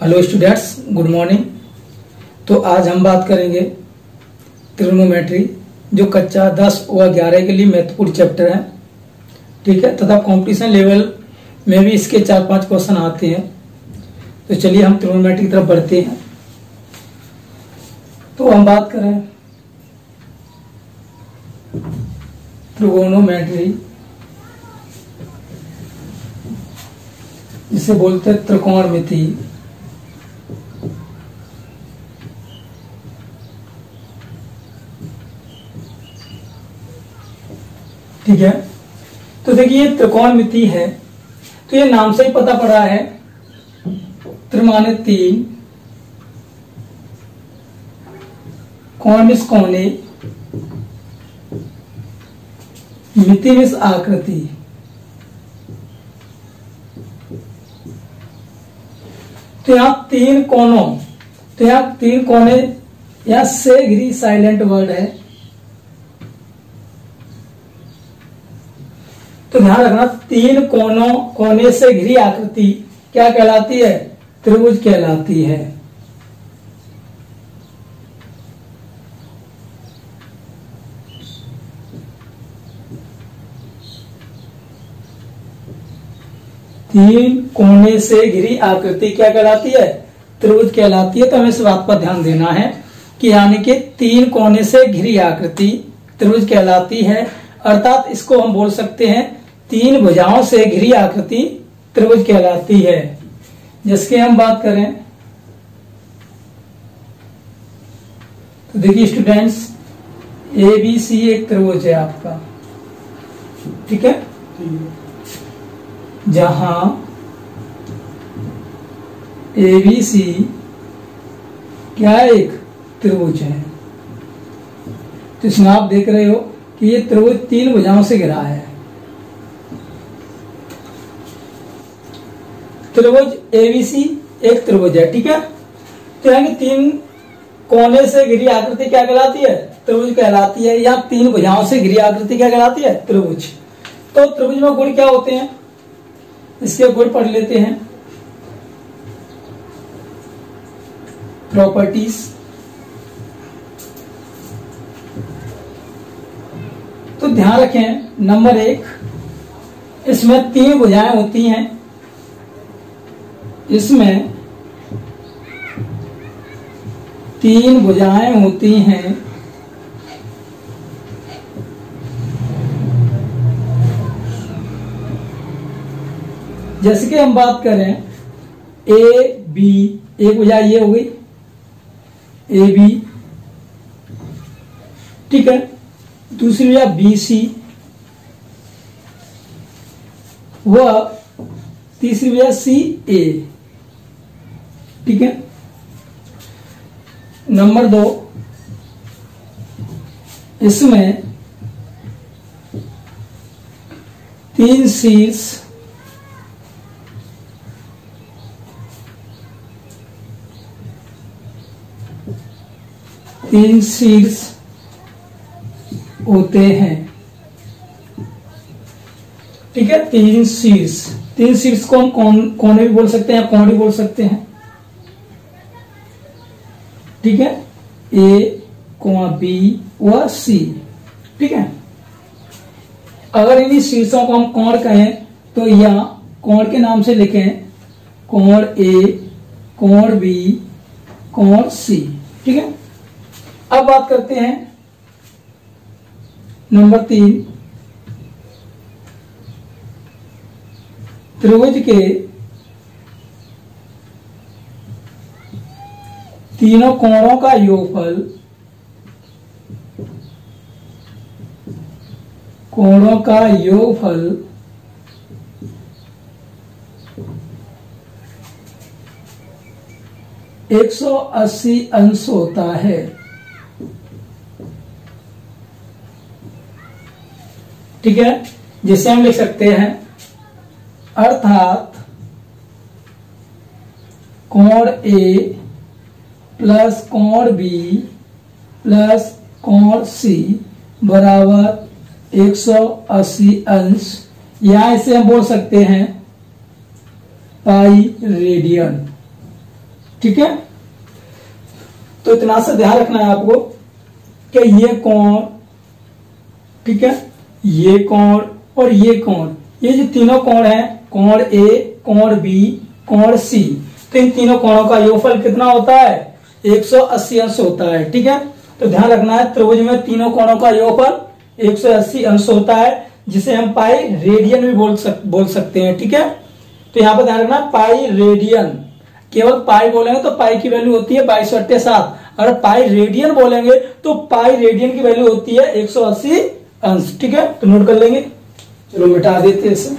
Hello students, good morning. तो आज हम बात करेंगे ट्रिग्नोमेट्री, जो कक्षा 10 व 11 के लिए महत्वपूर्ण चैप्टर है। ठीक है, तथा कंपटीशन लेवल में भी इसके 4-5 क्वेश्चन आते हैं। तो चलिए हम ट्रिग्नोमेट्री की तरफ बढ़ते हैं। तो हम बात करें ट्रिगोनोमेट्री, जिसे बोलते हैं त्रिकोणमिति। ठीक है, तो देखिए ये त्रिकोणमिति है, तो ये नाम से ही पता पड़ा है। त्रिमाने 3, कोण मिस कोने, मिति मिस आकृति। तो यहां 3 कोनों, तो यहां 3 कोने, यहां से घिरी साइलेंट वर्ड है। तो ध्यान रखना, 3 कोने से घिरी आकृति क्या कहलाती है? त्रिभुज कहलाती है। तीन कोने से घिरी आकृति क्या कहलाती है? त्रिभुज कहलाती है। तो हमें इस बात पर ध्यान देना है कि यानी कि 3 कोने से घिरी आकृति त्रिभुज कहलाती है। अर्थात इसको हम बोल सकते हैं 3 भुजाओं से घिरी आकृति त्रिभुज कहलाती है। जिसके हम बात करें तो देखिए स्टूडेंट्स, ABC एक त्रिभुज है आपका। ठीक है, जहां ABC क्या एक त्रिभुज है। तो इसमें आप देख रहे हो कि ये त्रिभुज 3 भुजाओं से घिरा है। त्रिभुज ABC एक त्रिभुज है। ठीक है, तो यानी 3 कोने से घिरी आकृति क्या कहलाती है? त्रिभुज कहलाती है। या 3 भुजाओं से घिरी आकृति क्या कहलाती है? त्रिभुज। तो त्रिभुज में गुण क्या होते हैं, इसके गुण पढ़ लेते हैं। प्रॉपर्टीज, तो ध्यान रखें, नंबर 1, इसमें 3 भुजाएं होती हैं। इसमें 3 भुजाएं होती हैं। जैसे कि हम बात करें AB, एक भुजा ये हो गई AB। ठीक है, दूसरी भुजा BC, वह तीसरी भुजा CA। ठीक है, नंबर 2, इसमें 3 शीर्ष, होते हैं। ठीक है, 3 शीर्ष को हम कोने भी बोल सकते हैं, कोण भी बोल सकते हैं। ठीक है, A, B व C। ठीक है, अगर इन्हीं शीर्षों को हम कोण कहें तो या कोण के नाम से लिखें, कोण A, कोण B, कोण C। ठीक है, अब बात करते हैं नंबर 3, त्रिभुज के तीनों कोणों का योगफल, कोणों का योगफल 180 अंश होता है। ठीक है, जिसे हम लिख सकते हैं, अर्थात कोण A प्लस कोण B प्लस कोण C बराबर 180 अंश, या इसे हम बोल सकते हैं पाई रेडियन। ठीक है, तो इतना सा ध्यान रखना है आपको कि ये कोण, ठीक है, ये कोण और ये कोण, ये जो तीनों कोण हैं, कोण ए, कोण बी, कोण सी, तो इन तीनों कोणों का योगफल कितना होता है? 180 अंश होता है। ठीक है, तो ध्यान रखना है त्रिभुज में तीनों कोणों का योगफल 180 अंश होता है, जिसे हम पाई रेडियन भी बोल सकते हैं। ठीक है, तो यहाँ पर ध्यान रखना पाई रेडियन, केवल पाई बोलेंगे तो पाई की वैल्यू होती है 22/7, अगर पाई रेडियन बोलेंगे तो पाई रेडियन की वैल्यू होती है 180 अंश। ठीक है, तो नोट कर लेंगे। चलो मिटा देते हैं इसे।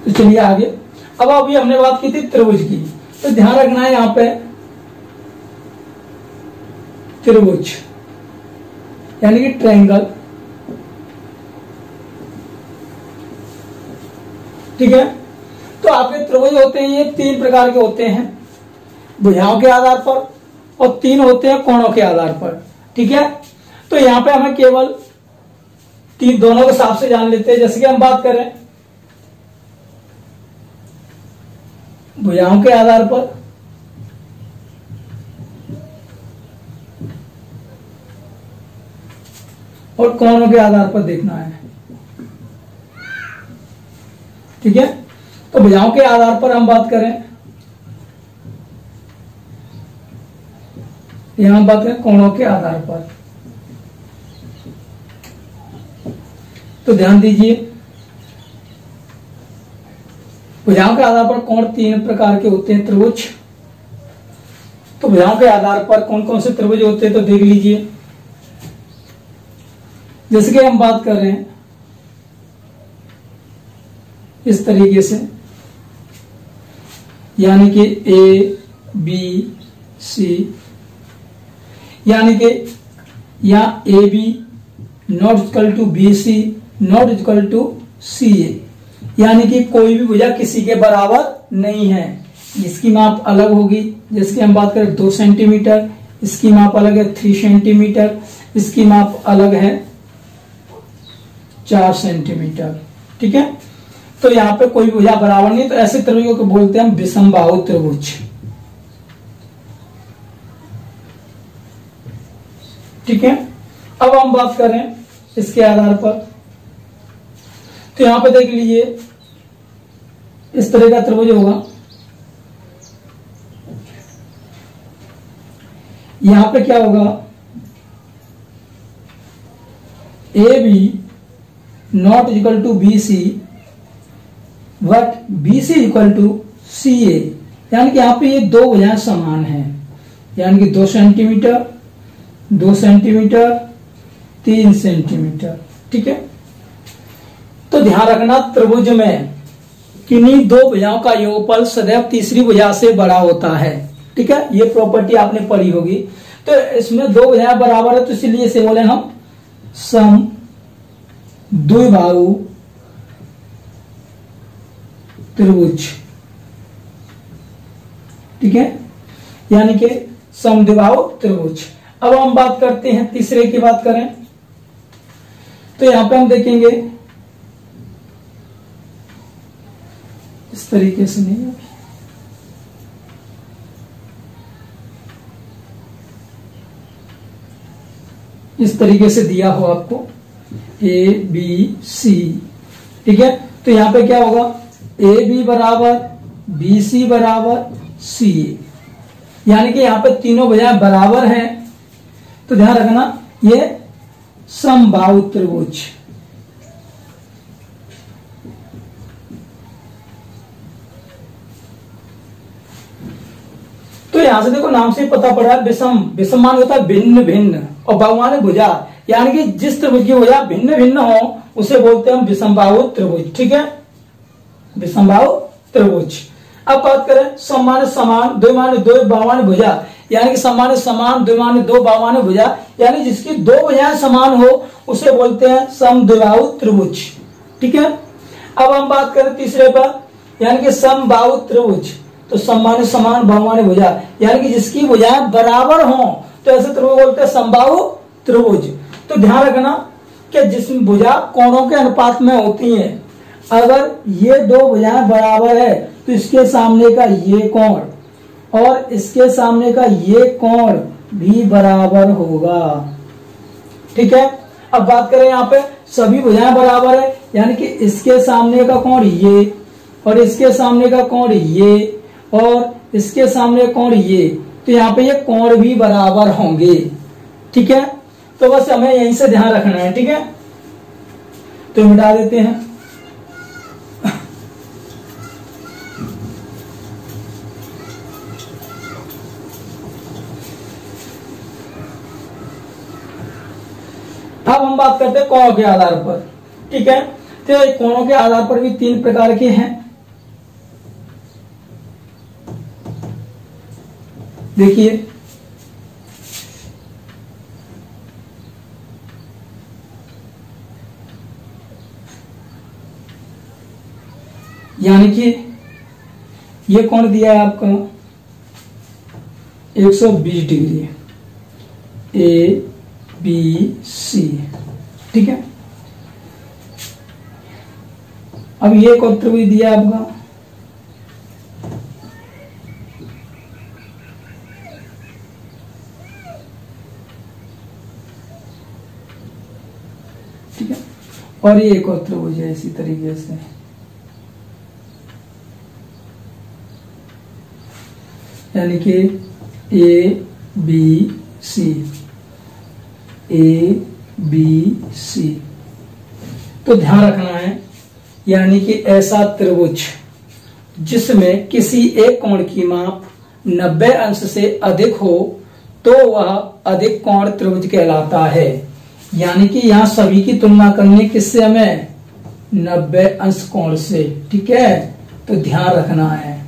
तो चलिए आगे। अब अभी हमने बात की थी त्रिभुज की, तो ध्यान रखना है यहां पे त्रिभुज यानी कि ट्रायंगल। ठीक है, तो आपके त्रिभुज होते हैं ये 3 प्रकार के होते हैं, भुजाओं के आधार पर, और 3 होते हैं कोणों के आधार पर। ठीक है, तो यहां पे हमें केवल 3 दोनों के हिसाब से जान लेते हैं। जैसे कि हम बात करें भुजाओं के आधार पर, और कोणों के आधार पर देखना है। ठीक है, तो भुजाओं के आधार पर हम बात करें, यहां हम बात करें कोणों के आधार पर, तो ध्यान दीजिए भुजाओं के आधार पर कोण 3 प्रकार के होते हैं त्रिभुज। तो भुजाओं के आधार पर कौन कौन से त्रिभुज होते हैं तो देख लीजिए। जैसे कि हम बात कर रहे हैं इस तरीके से, यानी कि ए बी सी, यानी कि यहां A B not equal to B C not equal to C A, यानी कि कोई भी भुजा किसी के बराबर नहीं है। इसकी माप अलग होगी, जिसकी हम बात करें 2 सेंटीमीटर, इसकी माप अलग है 3 सेंटीमीटर, इसकी माप अलग है 4 सेंटीमीटर। ठीक है, तो यहाँ पे कोई भुजा बराबर नहीं, तो ऐसे त्रिभुजों को बोलते हैं हम विषमबाहु त्रिभुज। ठीक है, अब हम बात करें इसके आधार पर, तो यहां पे देख लीजिए इस तरह का त्रिभुज होगा। यहां पे क्या होगा, A B not equal to B C but B C equal to C A, यानी कि यहां पे ये 2 भुजाएं समान हैं, यानी कि 2 सेंटीमीटर 2 सेंटीमीटर 3 सेंटीमीटर। ठीक है, तो ध्यान रखना त्रिभुज में किन्हीं 2 भुजाओं का योगफल सदैव तीसरी भुजा से बड़ा होता है। ठीक है, ये प्रॉपर्टी आपने पढ़ी होगी। तो इसमें 2 भुजाएं बराबर है, तो इसलिए इसे बोले हम सम द्विबाहु त्रिभुज। ठीक है, यानी कि सम द्विबाहु त्रिभुज। अब हम बात करते हैं तीसरे की बात करें, तो यहां पे हम देखेंगे इस तरीके से नहीं है, इस तरीके से दिया हो आपको ए बी सी। ठीक है, तो यहां पे क्या होगा, ए बी बराबर बी सी बराबर सी ए, यानी कि यहां पे तीनों भुजाएं बराबर हैं। तो ध्यान रखना ये समबाहु त्रिभुज। तो यहां से देखो नाम से पता पड़ा है विषम, विषम मान होता है भिन्न भिन्न, और बाहु मान भुजा, यानी कि जिस त्रिभुज की भुजा भिन्न भिन्न हो उसे बोलते हैं हम विषमबाहु त्रिभुज। ठीक है, विषमबाहु त्रिभुज। अब बात करें सम माने समान, द्वि माने द्वि, बाहु माने भुजा, यानी कि समान समान, द्विमान्य दो, बाहुमान्य भुजा, यानी जिसकी दो भुजाएं समान हो उसे बोलते हैं समद्विबाहु त्रिभुज। ठीक है, अब हम बात करें तीसरे पर, यानी कि समबाहु त्रिभुज। तो समान समान बाहुमान्य भुजा, यानी कि जिसकी भुजाएं बराबर हों तो ऐसे त्रिभुज बोलते हैं समबाहु त्रिभुज। तो ध्यान रखना कि जिसमें भुजा कोणों के अनुपात में होती हैं, अगर ये दो भुजाएं बराबर है तो इसके सामने का ये कोण और इसके सामने का ये कोण भी बराबर होगा। ठीक है, अब बात करें यहाँ पे सभी भुजाएं बराबर है, यानी कि इसके सामने का कोण ये और इसके सामने का कोण ये और इसके सामने कोण ये, तो यहाँ पे ये कोण भी बराबर होंगे। ठीक है, तो बस हमें यहीं से ध्यान रखना है। ठीक है, तो मिटा देते हैं। अब हम बात करते हैं कोणों के आधार पर। ठीक है, तो कोणों के आधार पर भी तीन प्रकार के हैं। देखिए, यानी कि ये कोण दिया है आपका 120 डिग्री ए बी सी। ठीक है, अब ये कोण त्रिभुज दिया है आपका ठीक है, और ये एक और त्रिभुज है इसी तरीके से। यानी कि A B C, A B C. तो ध्यान रखना है, यानी कि ऐसा त्रिभुज जिसमें किसी एक कोण की माप 90 अंश से अधिक हो तो वह अधिक कोण त्रिभुज कहलाता है। यानी कि यहां सभी की तुलना करनी है किससे, हमें 90 अंश कोण से। ठीक है, तो ध्यान रखना है।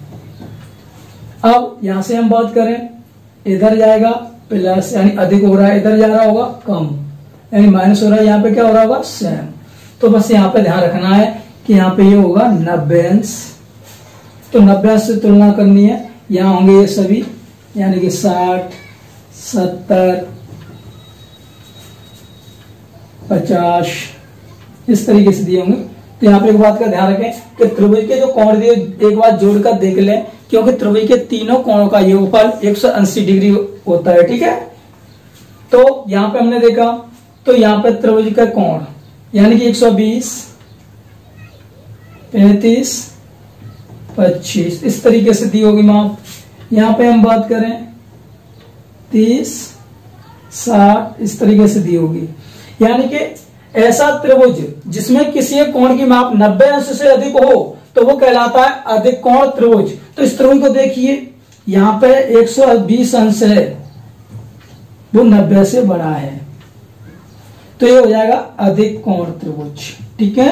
अब यहां से हम बात करें, इधर जाएगा प्लस, यानी अधिक हो रहा है, इधर जा रहा होगा कम, यानी माइनस हो रहा है, यहाँ पे क्या हो रहा होगा सेम। तो बस यहाँ पे ध्यान रखना है कि यहाँ पे ये होगा 90 अंश। तो 90 अंश से तुलना करनी है, यहाँ होंगे ये सभी, यानी कि 60, 70, 50 इस तरीके से दिए होंगे। तो यहाँ पे एक बात का ध्यान रखें कि त्रिभुज के जो कोण दिए एक बार जोड़कर देख लें, क्योंकि त्रिभुज के तीनों कोणों का योगफल 180 डिग्री होता है। ठीक है, तो यहाँ पे हमने देखा, तो यहाँ पे त्रिभुज का कोण यानी कि 120, 35, 25 इस तरीके से दी होगी माप। यहाँ पे हम बात करें 30, 60 इस तरीके से दी होगी। यानी कि ऐसा त्रिभुज जिसमें किसी एक कोण की माप 90 अंश से अधिक हो तो वो कहलाता है अधिक कोण त्रिभुज। तो इस त्रिभुज को देखिए, यहाँ पे 120 अंश है, वो 90 से बड़ा है, तो ये हो जाएगा अधिक कोण त्रिभुज। ठीक है,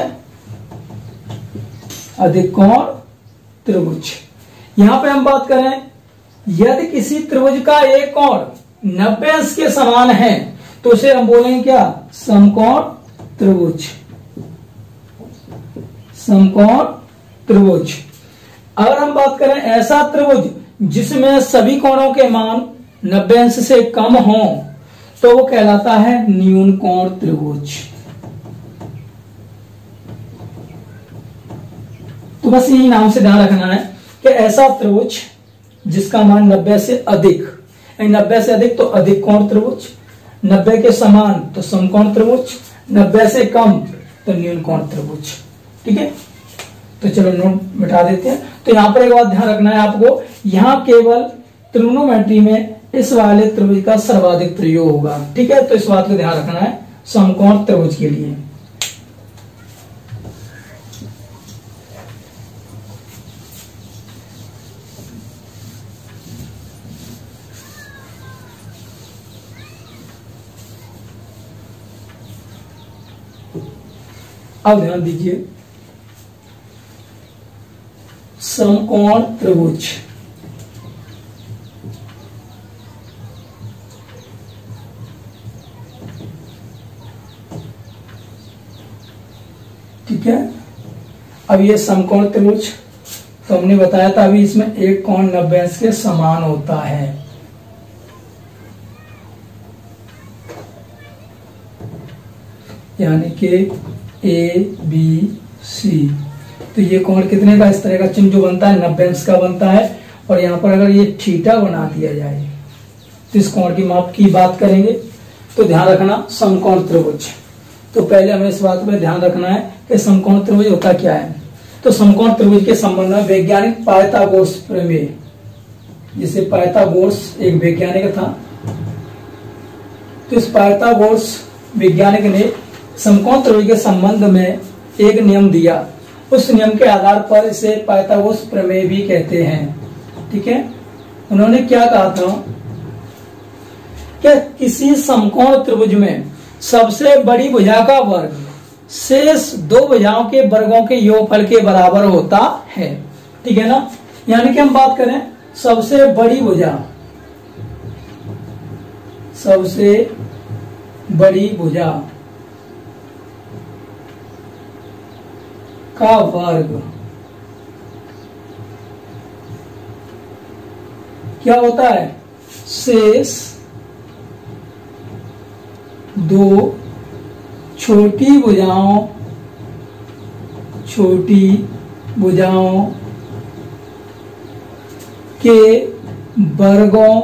अधिक कोण त्रिभुज। यहां पे हम बात करें, यदि किसी त्रिभुज का एक कोण 90 अंश के समान है तो उसे हम बोलेंगे क्या, समकोण त्रिभुज। समकोण त्रिभुज। अगर हम बात करें ऐसा त्रिभुज जिसमें सभी कोणों के मान 90 अंश से कम हो तो वो कहलाता है न्यून कोण त्रिभुज। तो बस यही नाम से ध्यान रखना है कि ऐसा त्रिभुज जिसका मान 90 से अधिक, 90 से अधिक तो अधिक कोण त्रिभुज, 90 के समान तो समकोण त्रिभुज, 90 से कम तो न्यून कोण त्रिभुज। ठीक है, तो चलो नोट मिटा देते हैं। तो यहां पर एक बात ध्यान रखना है आपको, यहां केवल त्रिग्नोमेट्री में इस वाले त्रिभुज का सर्वाधिक प्रयोग होगा। ठीक है, तो इस बात को ध्यान रखना है समकोण त्रिभुज के लिए। अब ध्यान दीजिए, समकोण त्रिभुज है। अब ये समकोण त्रिभुज तो हमने बताया था, अभी इसमें एक कोण 90 अंश के समान होता है। यानी कि ए बी सी, तो ये कोण कितने का, इस तरह का चिन्ह जो बनता है 90 अंश का बनता है। और यहाँ पर अगर ये थीटा बना दिया जाए तो इस कोण की माप की बात करेंगे। तो ध्यान रखना समकोण त्रिभुज, तो पहले हमें इस बात पर ध्यान रखना है कि समकोण त्रिभुज होता क्या है। तो समकोण त्रिभुज के संबंध में वैज्ञानिक पाइथागोरस प्रमेय, जिसे पाइथागोरस एक वैज्ञानिक था, तो इस पाइथागोरस वैज्ञानिक ने समकोण त्रिभुज के संबंध में एक नियम दिया। उस नियम के आधार पर इसे पाइथागोरस प्रमेय भी कहते हैं। ठीक है, उन्होंने क्या कहा था कि किसी समकोण त्रिभुज में सबसे बड़ी भुजा का वर्ग शेष दो भुजाओं के वर्गों के योगफल के बराबर होता है। ठीक है ना, यानी कि हम बात करें सबसे बड़ी भुजा, सबसे बड़ी भुजा का वर्ग क्या होता है, शेष दो छोटी भुजाओं के वर्गों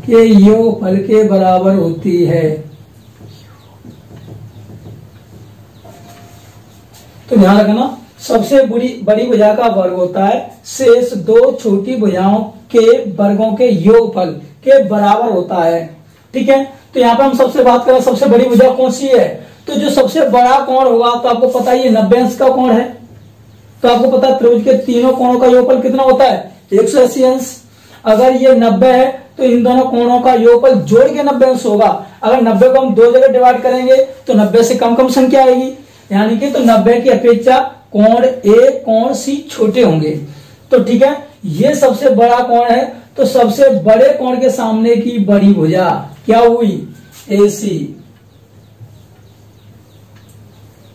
के योगफल के बराबर होती है। तो ध्यान रखना, सबसे बड़ी भुजा का वर्ग होता है शेष दो छोटी भुजाओं के वर्गों के योगफल के बराबर होता है। ठीक है, तो यहाँ पे हम सबसे बात करें सबसे बड़ी भुजा कौन सी है, तो जो सबसे बड़ा कोण होगा, तो आपको पता है ये 90 अंश का कोण है। तो आपको पता है त्रिभुज के तीनों कोणों का योगफल कितना होता है, 180 अंश। अगर ये 90 है तो इन दोनों कोणों का योगफल जोड़ के 90 अंश होगा। अगर 90 को हम दो जगह डिवाइड करेंगे तो 90 से कम कम संख्या आएगी, यानी कि तो 90 की अपेक्षा कोण ए कोण सी छोटे होंगे। तो ठीक है, ये सबसे बड़ा कोण है, तो सबसे बड़े कोण के सामने की बड़ी भुजा क्या हुई, AC।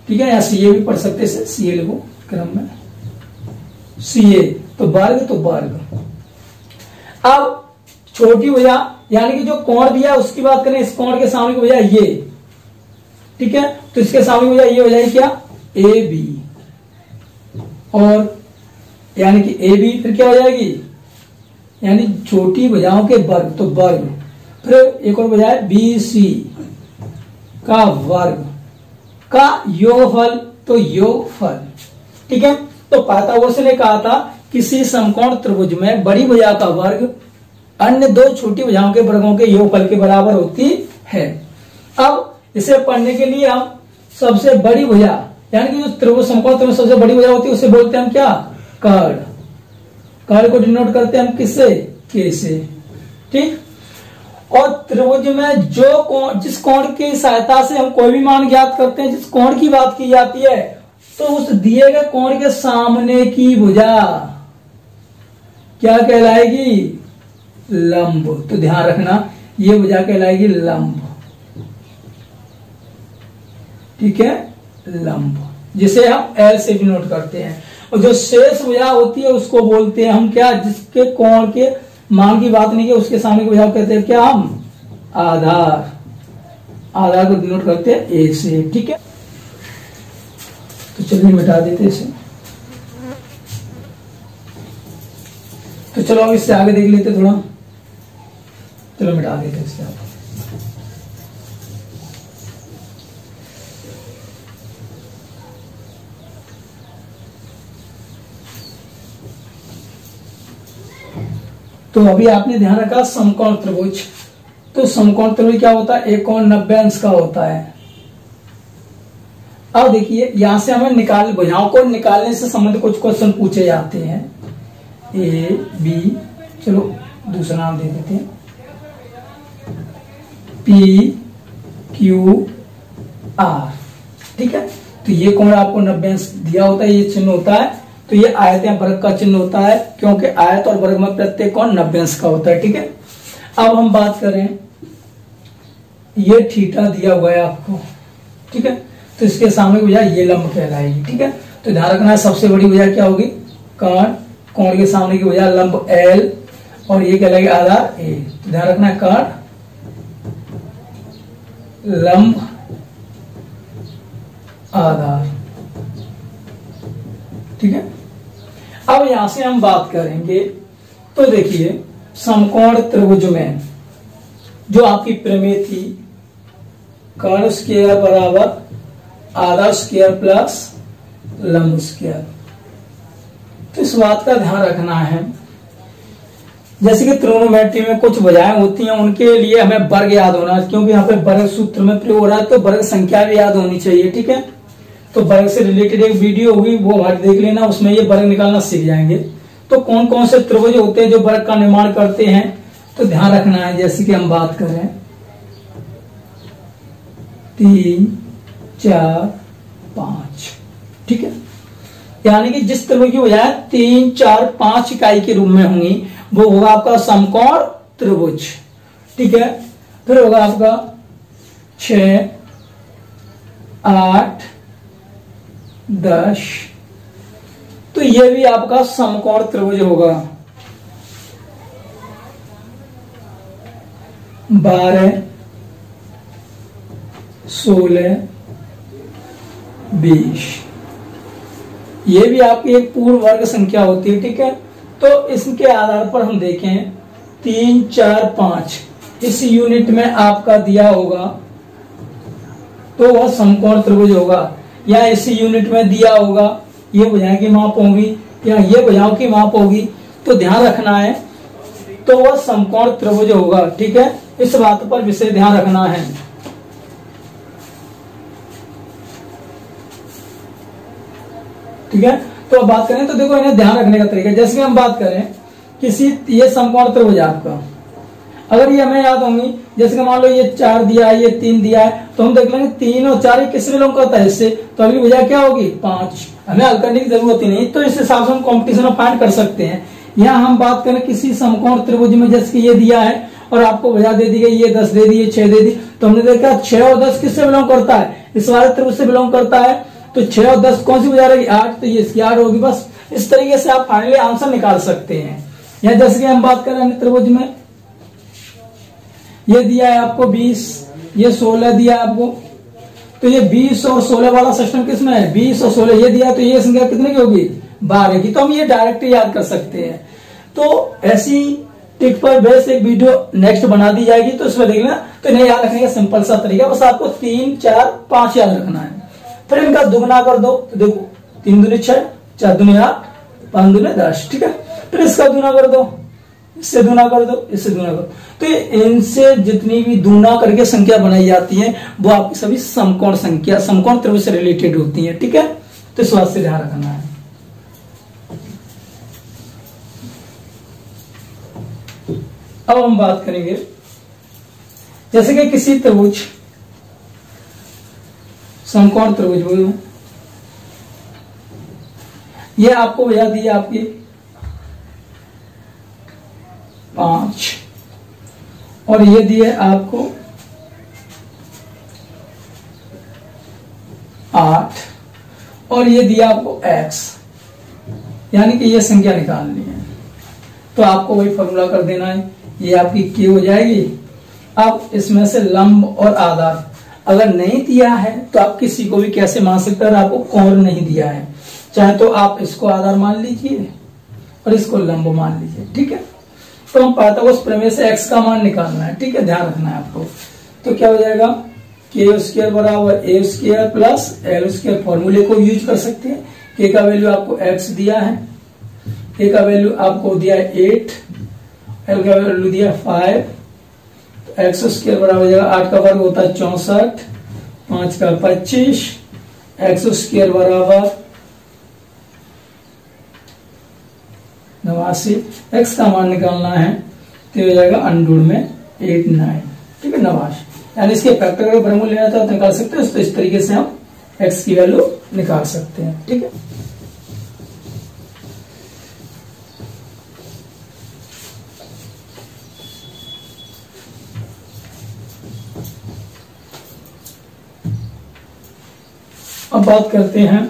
ठीक है, या CA भी पढ़ सकते हैं, CA लिखो क्रम में, CA तो वर्ग। अब छोटी भुजा यानी कि जो कोण दिया उसकी बात करें, इस कोण के सामने की भुजा ये। ठीक है, तो इसके सामने भुजा ये हो जाएगी क्या, AB, और यानी कि AB फिर क्या हो जाएगी, यानी छोटी भुजाओं के वर्ग, तो वर्ग। फिर एक और भुजा है BC का वर्ग का योगफल, तो योगफल। ठीक है, तो पाइथागोरस ने कहा था किसी समकोण त्रिभुज में बड़ी भुजा का वर्ग अन्य दो छोटी भुजाओं के वर्गों के योगफल के बराबर होती है। अब इसे पढ़ने के लिए हम सबसे बड़ी भुजा यानी कि जो त्रिभुज समकोण त्रिभुज सबसे बड़ी भुजा होती है उसे बोलते हैं हम क्या, कर्ण। कर्ण को डिनोट करते हैं हम किससे, K से। ठीक, और त्रिभुज में जो कोण, जिस कोण की सहायता से हम कोई भी मान ज्ञात करते हैं, जिस कोण की बात की जाती है, तो उस दिए गए कोण के सामने की भुजा क्या कहलाएगी, लंब। तो ध्यान रखना ये भुजा कहलाएगी लंब। ठीक है, लंब, जिसे हम L से डिनोट करते हैं। और जो शेष भुजा होती है उसको बोलते हैं हम क्या, जिसके कोण के मान की बात नहीं है उसके सामने की भुजा कहते हैं क्या, हम आधार। आधार को डिनोट करते हैं A से। ठीक है, तो चलिए मिटा देते इसे। तो चलो अब इससे आगे देख लेते थोड़ा, चलो मिटा देते इससे आप। तो अभी आपने ध्यान रखा समकोण त्रिभुज, तो समकोण त्रिभुज क्या होता है, एक कोण 90 अंश का होता है। अब देखिए यहां से हमें भुजाओं को निकालने से संबंधित कुछ क्वेश्चन पूछे जाते हैं। A B, चलो दूसरा नाम दे देते हैं, P Q R। ठीक है, तो ये कोण आपको 90 अंश दिया होता है, ये चिन्ह होता है। तो ये आयत या वर्ग का चिन्ह होता है, क्योंकि आयत और वर्ग में प्रत्येक कोण 90 अंश का होता है। ठीक है, अब हम बात करें, ये थीटा दिया हुआ है आपको। ठीक है, तो इसके सामने की भुजा ये लंब कहलाएगी। ठीक है, तो ध्यान रखना है सबसे बड़ी भुजा क्या होगी, कर्ण, कोण के सामने की भुजा लंब L और ये कहलाएगी आधार A। तो ध्यान रखना है कर्ण, लंब, आधार। ठीक है, अब यहां से हम बात करेंगे तो देखिए समकोण त्रिभुज में जो आपकी प्रमेय थी कर्ण स्क्वायर बराबर आधार स्क्वायर प्लस लंब स्क्वायर, तो इस बात का ध्यान रखना है जैसे कि त्रिकोणमिति में कुछ भुजाएं होती हैं उनके लिए हमें वर्ग याद होना, क्योंकि यहाँ पे वर्ग सूत्र में प्रयोग हो रहा है तो वर्ग संख्या भी याद होनी चाहिए। ठीक है, तो वर्ग से रिलेटेड एक वीडियो होगी वो हमारी देख लेना, उसमें ये वर्ग निकालना सीख जाएंगे। तो कौन कौन से त्रिभुज होते हैं जो वर्ग का निर्माण करते हैं, तो ध्यान रखना है जैसे कि हम बात करें 3, 4, 5। ठीक है, यानी कि जिस त्रिभुज की भुजाएं 3, 4, 5 इकाई के रूप में होंगी वो होगा आपका समकोण त्रिभुज। ठीक है, फिर होगा आपका 6, 8, 10, तो ये भी आपका समकोण त्रिभुज होगा। 12, 16, 20, ये भी आपकी एक पूर्ण वर्ग संख्या होती है। ठीक है, तो इसके आधार पर हम देखें 3, 4, 5 इस यूनिट में आपका दिया होगा तो वह समकोण त्रिभुज होगा, या इस यूनिट में दिया होगा ये भुजाएं की माप होगी या ये भुजाओं की माप होगी, तो ध्यान रखना है तो वह समकोण त्रिभुज होगा। ठीक है, इस बात पर विशेष ध्यान रखना है। ठीक है, तो अब बात करें तो देखो इन्हें ध्यान रखने का तरीका, जैसे कि हम बात करें किसी ये समकोण त्रिभुज आपका, अगर ये हमें याद होंगी जैसे कि मान लो ये 4 दिया है, ये 3 दिया है, तो हम देख लेंगे 3 और 4 किस बिलोंग करता है इससे, तो अगली भुजा क्या होगी 5। हमें हल करने की जरूरत ही नहीं, तो इस हिसाब से हम कॉम्पिटिशन में फाइंड कर सकते हैं। यहाँ हम बात करें किसी समकोण त्रिभुज में जैसे कि ये दिया है और आपको भुजा दे दी गई, ये 10 दे दी, ये 6 दे दी, तो हमने देखा 6 और 10 किससे बिलोंग करता है, इस वाले त्रिभुज से बिलोंग करता है, तो 6 और 10 कौन सी भुजा रहेगी 8, तो ये इसकी 8 होगी। बस इस तरीके से आप फाइनली आंसर निकाल सकते हैं। या जैसे कि हम बात करें अन्य त्रिभुज में, ये दिया है आपको 20, ये 16 दिया है आपको, तो ये 20 और 16 वाला सिस्टम किसमें है, 20 और 16 ये दिया, तो ये संख्या कितने की होगी 12 की, तो हम ये डायरेक्ट याद कर सकते हैं। तो ऐसी टिक पर बेस एक वीडियो नेक्स्ट बना दी जाएगी, तो इसमें देखना, तो इन्हें याद रखने का सिंपल सा तरीका, बस आपको 3, 4, 5 याद रखना है। फिर इनका दुगना कर दो, तो देखो 3 दूनी 6, 4 दूनी 8, 5 दूनी 10। ठीक है, फिर इसका दूना कर दो, इससे दूना कर दो, इससे दूना कर दो, तो इनसे जितनी भी दूना करके संख्या बनाई जाती है वो आपकी सभी समकोण संख्या, समकोण त्रिभुज से रिलेटेड होती है। ठीक है, तो इस बात से ध्यान रखना है। अब हम बात करेंगे जैसे कि किसी त्रिभुज समकोण त्रिभुज बोलो, ये आपको भैया दी आपकी 5 और ये दिए आपको 8 और ये दिया आपको x, यानी कि ये संख्या निकालनी है, तो आपको वही फॉर्मूला कर देना है, ये आपकी k हो जाएगी। अब इसमें से लंब और आधार अगर नहीं दिया है तो आप किसी को भी कैसे मान सकते हैं, आपको कोण नहीं दिया है, चाहे तो आप इसको आधार मान लीजिए और इसको लंब मान लीजिए। ठीक है, तो हम पाइथागोरस प्रमेय से x का मान निकालना है। ठीक है, ध्यान रखना है आपको, तो क्या हो जाएगा k स्क्वायर बराबर a square plus l square, फॉर्मूले को यूज कर सकते हैं। k का वैल्यू आपको x दिया है, a का वैल्यू आपको दिया है 8, l का वैल्यू दिया है 5, तो x स्क्वायर बराबर हो जाएगा 8 का वर्ग होता है 64, 5 का 25, x स्क्वायर बराबर 89, x का मान निकालना है तो हो जाएगा अंडूर में 89। ठीक है, 89, यानी इसके फैक्टर अगर वर्गमूल लेना चाहो तो निकाल सकते हैं, तो इस तरीके से हम x की वैल्यू निकाल सकते हैं। ठीक है, अब बात करते हैं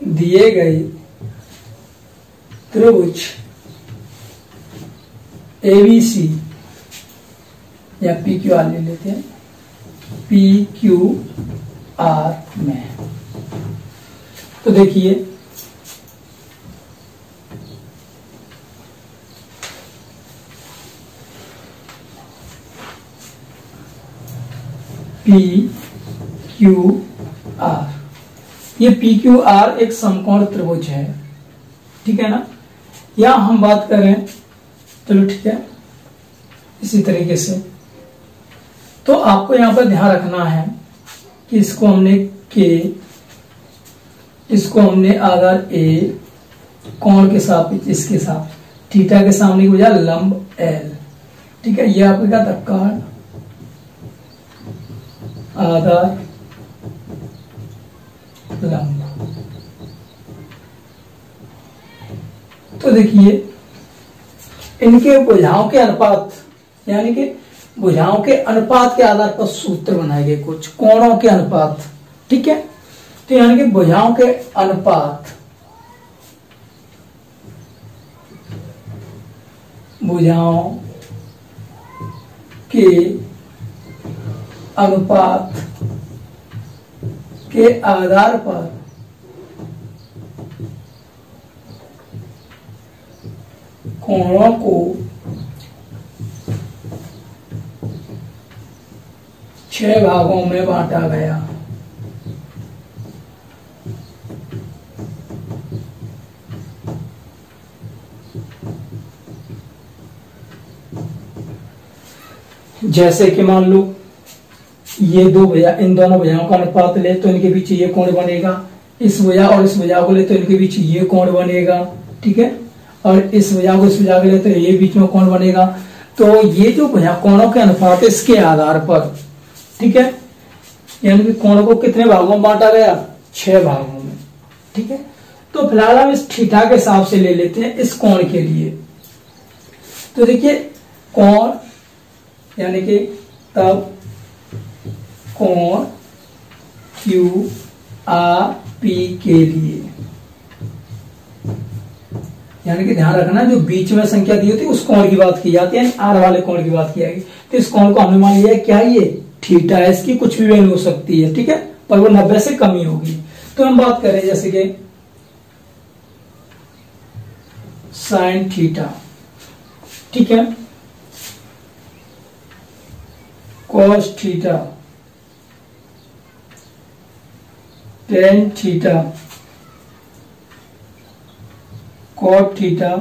दिए गए त्रिभुज एबीसी या PQR ले लेते हैं, PQR में। तो देखिए PQR, ये PQR एक समकोण त्रिभुज है, ठीक है ना। या हम बात करें, चलो ठीक है, इसी तरीके से तो आपको यहां पर ध्यान रखना है कि इसको हमने आधार A कोण के साथ, इसके साथ थीटा के सामने की वजह लंब L, ठीक है। ये आपको क्या था, कर्ण आधार लंब। तो देखिए इनके भुजाओं के अनुपात, यानी कि भुजाओं के अनुपात के आधार पर सूत्र बनाए गए, कुछ कोणों के अनुपात, ठीक है। तो यानी कि भुजाओं के अनुपात, भुजाओं के अनुपात के आधार पर कोणों को 6 भागों में बांटा गया। जैसे कि मान लो ये दो भुजा, इन दोनों भुजाओं का अनुपात ले तो इनके बीच ये कोण बनेगा, इस भुजा और इस भुजा को ले तो इनके बीच ये कोण बनेगा, ठीक है। और इस भुजा को इस भुजा को ले तो ये बीच में कोण बनेगा। तो ये जो भुजा कोणों के अनुपात इसके आधार पर, ठीक है, यानी कि कोण को कितने भागों में बांटा गया, 6 भागों में, ठीक है। तो फिलहाल हम इस थीटा के हिसाब से ले लेते हैं इस कोण के लिए। तो देखिए कोण, यानी कि तब कोण QRP के लिए, यानी कि ध्यान रखना जो बीच में संख्या दी होती है उस कोण की बात की जाती है, यानी R वाले कोण की बात की जाएगी। तो इस कोण को हमने मान लिया है क्या, ये थीटा है, इसकी कुछ भी वैल्यू हो सकती है, ठीक है, पर वो 90 से कम ही होगी। तो हम बात करें जैसे कि साइन थीटा, ठीक है, cos theta, tan theta, cot theta,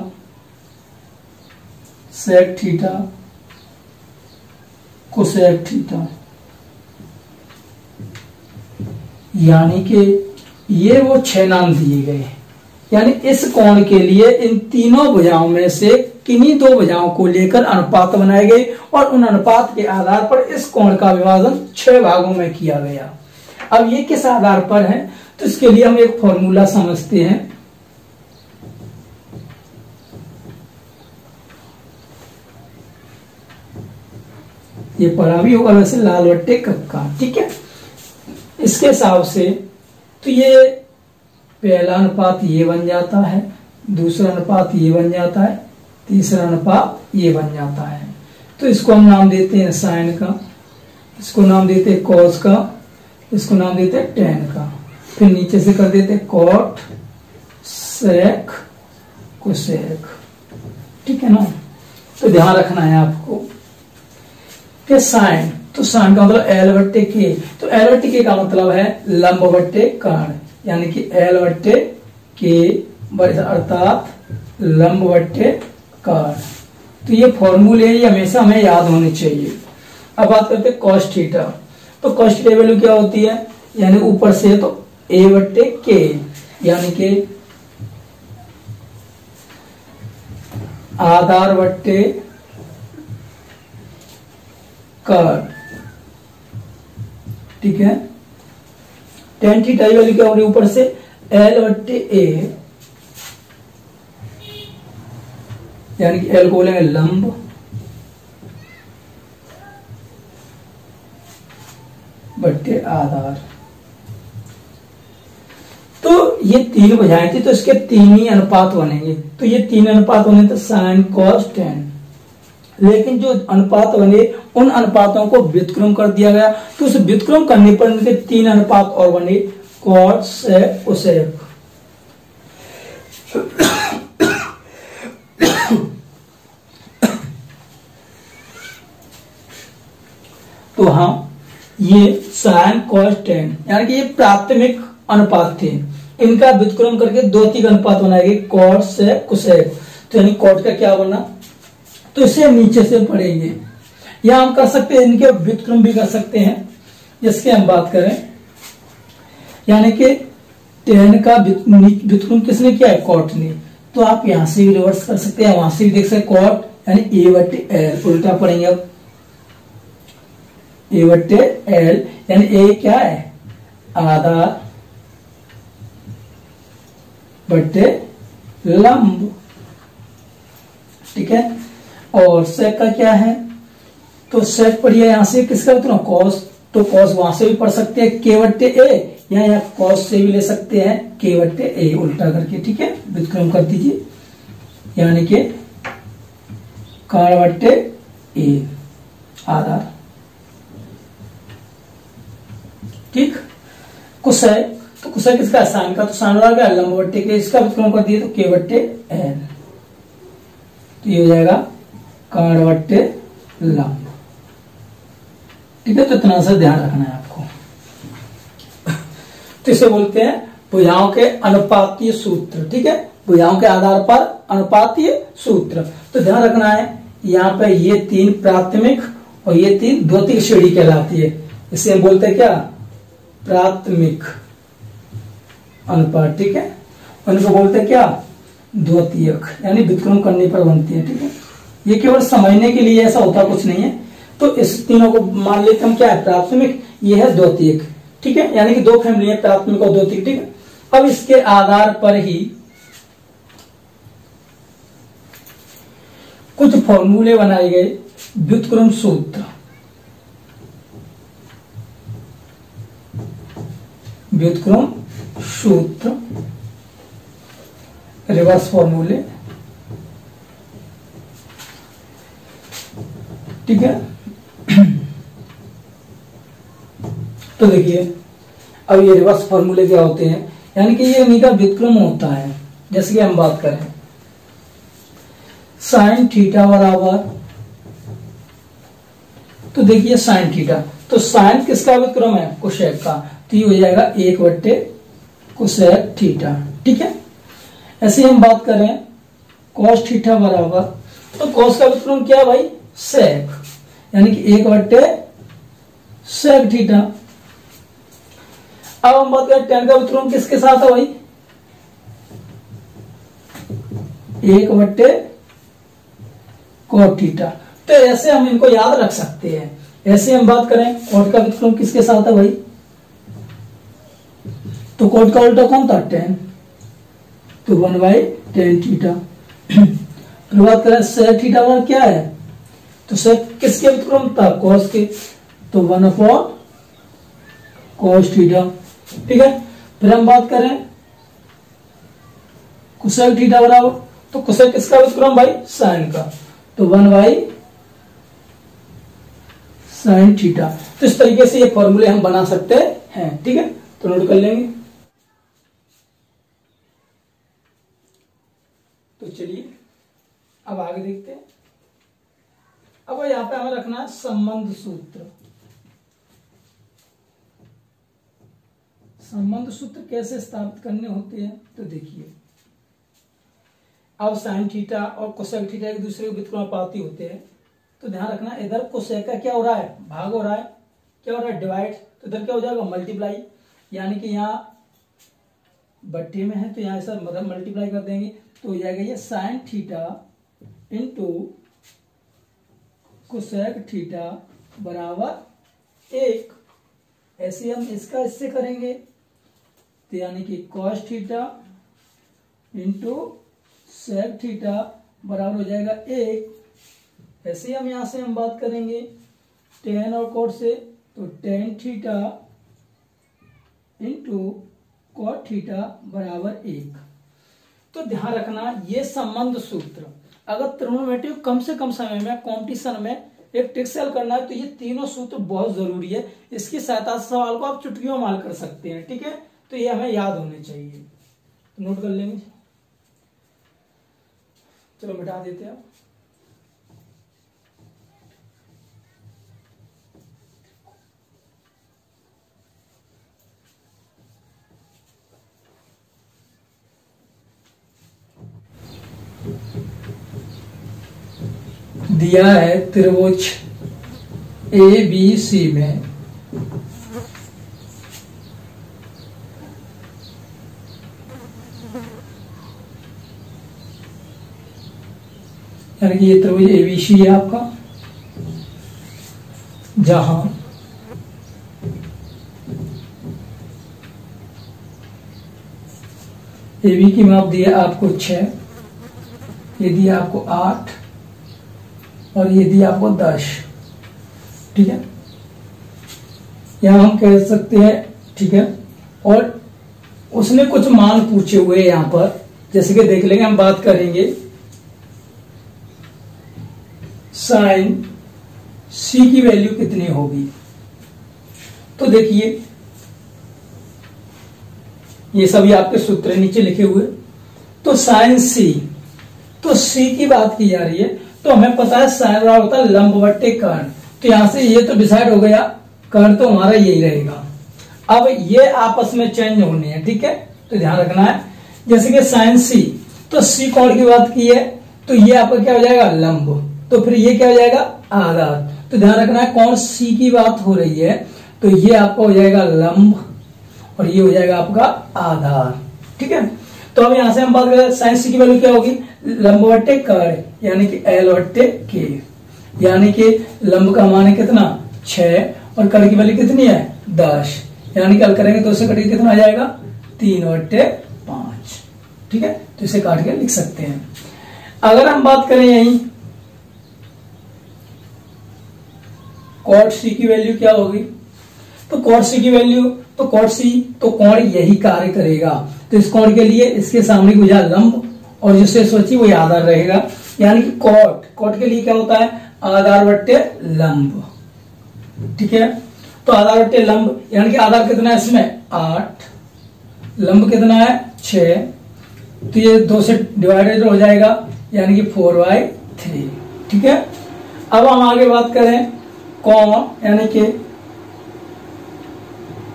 sec theta, cosec theta. यानी कि ये वो 6 नाम दिए गए, यानी इस कोण के लिए इन तीनों भुजाओं में से किन्हीं 2 भुजाओं को लेकर अनुपात बनाए गए और उन अनुपात के आधार पर इस कोण का विभाजन 6 भागों में किया गया। अब ये किस आधार पर है, तो इसके लिए हम एक फॉर्मूला समझते हैं। ये पढ़ा भी होगा वैसे, लाल बट्टे कक्का, ठीक है। इसके हिसाब से तो ये पहला अनुपात ये बन जाता है, दूसरा अनुपात ये बन जाता है, तीसरा अनुपात ये बन जाता है। तो इसको हम नाम देते हैं साइन का, इसको नाम देते हैं कॉस का, इसको नाम देते हैं टेन का, फिर नीचे से कर देते हैं कॉट, सेक, कोसेक, ठीक है ना। तो ध्यान रखना है आपको कि साइन, तो साइन का मतलब L बट्टे के, तो L बट्टे के का मतलब है लंब बट्टे कर्ण, यानी कि L बट्टे के अर्थात लंब बट्टे कर्ण। तो ये फॉर्मूले ये हमेशा हमें याद होने चाहिए। अब बात करते हैं कॉस थीटा। तो कॉस थीटा वैल्यू क्या होती है, यानी ऊपर से तो A बट्टे के, यानी कि आधार बट्टे कर्ण, ठीक है। टेन थीटा वैल्यू क्या हो रही है, ऊपर से L बट्टे A, यानी कि L को बोलेंगे लंब बट्टे आधार। तो ये तीन भुजाएं थी तो इसके तीन ही अनुपात बनेंगे, तो ये तीन अनुपात बने तो साइन कॉस टेन। लेकिन जो अनुपात बने उन अनुपातों को व्युत्क्रम कर दिया गया, तो उस व्युत्क्रम करने पर इनके तीन अनुपात और बने, कॉट सेक कोसेक। तो हम ये साइन कॉस टेन यानी कि ये प्राथमिक अनुपात थे, इनका व्युत्क्रम करके द्वितीयक अनुपात बनाएंगे, कॉट सेक कोसेक। तो यानी कॉट का क्या बना, तो इसे नीचे से पढ़ेंगे, या हम कर सकते हैं इनके व्युत्क्रम भी कर सकते हैं, जिसकी हम बात करें यानी कि टेन का व्युत्क्रम किसने किया है, कॉट ने। तो आप यहां से भी रिवर्स कर सकते हैं, वहां से भी देख सकते हैं, कॉट यानी ए बट्टे एल, उल्टा पढ़ेंगे अब, ए बट्टे एल यानी ए क्या है, आधार बट्टे लंब, ठीक है। और सेक का क्या है, तो सेक पढ़िए यहां से किसका व्युत्क्रम, कॉस, तो कॉस वहां से भी पढ़ सकते हैं के बट्टे ए, या यहाँ कॉस से भी ले सकते हैं के बट्टे ए, उल्टा करके, ठीक है। व्युत्क्रम कर दीजिए यानी कि कार बट्टे ए आधार, ठीक। कोसेक, तो कोसेक किसका, साइन का, तो साइन आ गया, लंब बट्टे के, इसका व्युत्क्रम कर दिए तो के बट्टे एन, तो ये हो जाएगा कार बट्टे लंब, ठीक है। तो इतना सा ध्यान रखना है आपको। तो इसे बोलते हैं भुजाओं के अनुपातीय सूत्र, ठीक है, भुजाओं के आधार पर अनुपातीय सूत्र। तो ध्यान रखना है यहाँ पे ये तीन प्राथमिक और ये तीन द्वितीयक श्रेणी कहलाती है, इसे हम बोलते हैं क्या, प्राथमिक अनुपात, ठीक है। उनको बोलते हैं क्या, द्वितीयक, यानी व्युत्क्रम करने पर बनती है, ठीक है। ये केवल समझने के लिए, ऐसा होता कुछ नहीं है। तो इस तीनों को मान लेते हम क्या है, प्राथमिक, ये है द्वितीयक, ठीक है, यानी कि दो फैमिली है, प्राथमिक और द्वितीयक, ठीक है। अब इसके आधार पर ही कुछ फॉर्मूले बनाए गए, व्युत्क्रम सूत्र, व्युत्क्रम सूत्र, रिवर्स फॉर्मूले, ठीक है। तो देखिए अब ये रिवर्स फॉर्मूले क्या होते हैं, यानी कि ये इन्हीं का व्युत्क्रम होता है। जैसे कि हम बात करें साइन थीटा बराबर, तो देखिए साइन थीटा, तो साइन किसका व्युत्क्रम है, कोसेक का, तो ये हो जाएगा एक बट्टे कोसेक थीटा, ठीक है। ऐसे हम बात करें कॉस थीटा बराबर, तो कॉस का व्युत्क्रम क्या है भाई, सेक, यानी कि एक बट्टे सेक थीटा। अब हम बात करें टेन का व्युत्क्रम किसके साथ है भाई, एक बट्टे कॉट थीटा। तो ऐसे हम इनको याद रख सकते हैं। ऐसे हम बात करें कॉट का व्युत्क्रम किसके साथ है भाई, तो कॉट का उल्टा कौन था, टेन, तो 1/tan थीटा। फिर बात करें सेक थीटा का क्या है, तो सेक किसके व्युत्क्रम था, कॉस के, तो 1/cos थीटा, ठीक है। फिर हम बात करें कोसेक थीटा बराबर, तो कोसेक किसका व्युत्क्रम भाई, साइन का, तो 1/sin थीटा। तो इस तरीके से ये फॉर्मूले हम बना सकते हैं, ठीक है। तो नोट कर लेंगे। तो चलिए अब आगे देखते हैं। अब यहाँ पे हमें रखना है संबंध सूत्र। संबंध सूत्र कैसे स्थापित करने होते हैं, तो देखिए अब साइन थीटा और कोसेक थीटा एक दूसरे के व्युत्क्रमानुपाती होते हैं। तो ध्यान रखना इधर कोसेक का क्या हो रहा है, भाग हो रहा है, क्या हो रहा है, डिवाइड, तो इधर क्या हो जाएगा, मल्टीप्लाई, यानी कि यहाँ बट्टे में है तो यहाँ ऐसा मतलब मल्टीप्लाई कर देंगे, तो हो जाएगा ये sine theta into cosec theta बराबर 1। ऐसे हम इसका इससे करेंगे, तो यानी कि cos theta into sec theta बराबर हो जाएगा 1। ऐसे हम यहां से हम बात करेंगे टेन और कोट से, तो tan theta into cot theta बराबर 1। तो ध्यान रखना ये संबंध सूत्र अगर त्रिकोणमिति कम से कम समय में कंपटीशन में एक ट्रिक से हल करना है तो ये तीनों सूत्र बहुत जरूरी है। इसकी सहायता से सवाल को आप चुटकियों में हल कर सकते हैं। ठीक है, तो ये हमें याद होने चाहिए, तो नोट कर लेंगे। चलो मिटा देते हैं। दिया है त्रिभुज ABC में यानी कि ये त्रिभुज ABC है आपका, जहां AB की माप दी है आपको 6, ये दिया आपको 8 और ये दिया आपको 10। ठीक है, यहां हम कह सकते हैं। ठीक है, और उसने कुछ मान पूछे हुए यहां पर, जैसे कि देख लेंगे, हम बात करेंगे साइन C की वैल्यू कितनी होगी। तो देखिए ये सभी आपके सूत्र नीचे लिखे हुए। तो साइन C, तो C की बात की जा रही है, तो हमें पता है साइन बराबर होता है लंब बट्टे कर्ण। तो यहां से ये तो डिसाइड हो गया, कर्ण तो हमारा यही रहेगा। अब ये आपस में चेंज होने हैं। ठीक है, तो ध्यान रखना है। जैसे कि साइन C, तो C कोण की बात की है, तो ये आपका क्या हो जाएगा लंब, तो फिर ये क्या हो जाएगा आधार। तो ध्यान रखना है कोण C की बात हो रही है, तो ये आपका हो जाएगा लंब और ये हो जाएगा आपका आधार। ठीक है, तो अब यहां से हम बात करें साइन C की वैल्यू क्या होगी, लंब बट्टे कर्ण यानी कि L बट्टे K, यानी कि लंब का मान है कितना 6 और कर्ण की वैल्यू कितनी है 10, यानी कि हल करेंगे तो उससे कटेगा कितना आ जाएगा 3/5। ठीक है, तो इसे काट के लिख सकते हैं। अगर हम बात करें यही कॉट C की वैल्यू क्या होगी, तो कॉट C की वैल्यू, तो कॉट C तो कोण यही कार्य करेगा। तो इस कोण के लिए इसके सामने की भुजा लंब और जो शेष बची वो आधार रहेगा, यानी कि कॉट के लिए क्या होता है आधार बट्टे लंब। ठीक है, तो आधार बट्टे लंब यानी कि आधार कितना है इसमें 8, लंब कितना है 6, तो ये 2 से डिवाइडेड हो जाएगा यानी कि 4/3। ठीक है, अब हम आगे बात करें कोण यानी कि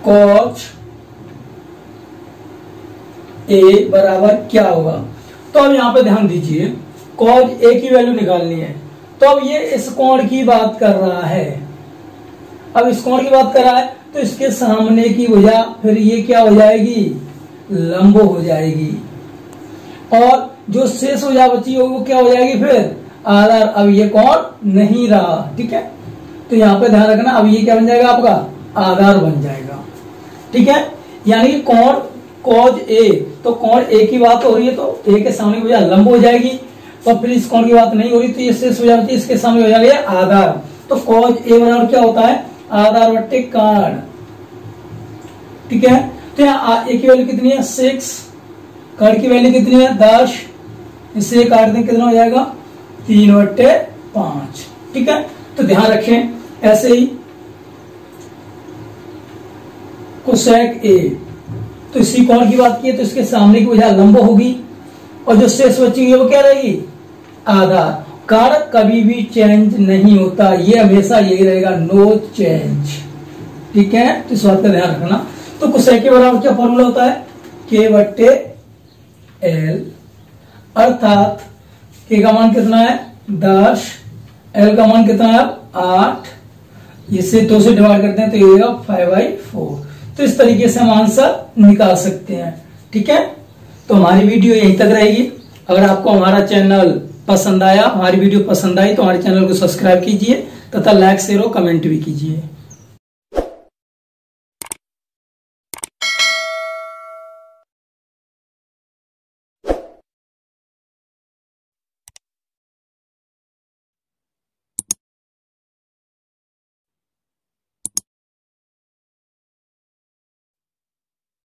कॉट A बराबर क्या होगा। तो अब यहां पे ध्यान दीजिए, कॉट A की वैल्यू निकालनी है। तो अब ये इस कोण की बात कर रहा है, अब इस कोण की बात कर रहा है तो इसके सामने की भुजा फिर ये क्या हो जाएगी लंब हो जाएगी, और जो शेष भुजा बची होगी वो क्या हो जाएगी फिर आधार। अब ये कोण नहीं रहा। ठीक है, तो यहां पे ध्यान रखना, अब ये क्या बन जाएगा आपका आधार बन जाएगा। ठीक है, यानी कि कोण कॉज A, तो कोण A की बात हो रही है तो A के सामने की भुजा लंब हो जाएगी, और फिर इस कोण की बात नहीं हो रही तो ये शेष भुजा बची इसके सामने हो जाएगा आधार। तो कॉज A बराबर क्या होता है आधार बट्टे कर्ण। ठीक है, तो यहाँ A की वैल्यू कितनी है 6, कर्ण की वैल्यू कितनी है 10, इससे काट दें कितना हो जाएगा 3/5। ठीक है, तो ध्यान रखें ऐसे ही कोसेक A, तो इसी कोण की बात की है तो इसके सामने की भुजा लंब होगी और जो शेष बची वो क्या रहेगी आधार। कर्ण कभी भी चेंज नहीं होता, ये हमेशा यही रहेगा नो चेंज। ठीक है, तो इस बात का ध्यान रखना। तो कोसेक के बराबर क्या फॉर्मूला होता है K/L, अर्थात K का मान कितना है 10, L का मान कितना है 8, इसे 2 से डिवाइड करते हैं तो ये होगा 5/4। तो इस तरीके से हम आंसर निकाल सकते हैं। ठीक है, तो हमारी वीडियो यहीं तक रहेगी। अगर आपको हमारा चैनल पसंद आया, हमारी वीडियो पसंद आई तो हमारे चैनल को सब्सक्राइब कीजिए तथा लाइक शेयर और कमेंट भी कीजिए।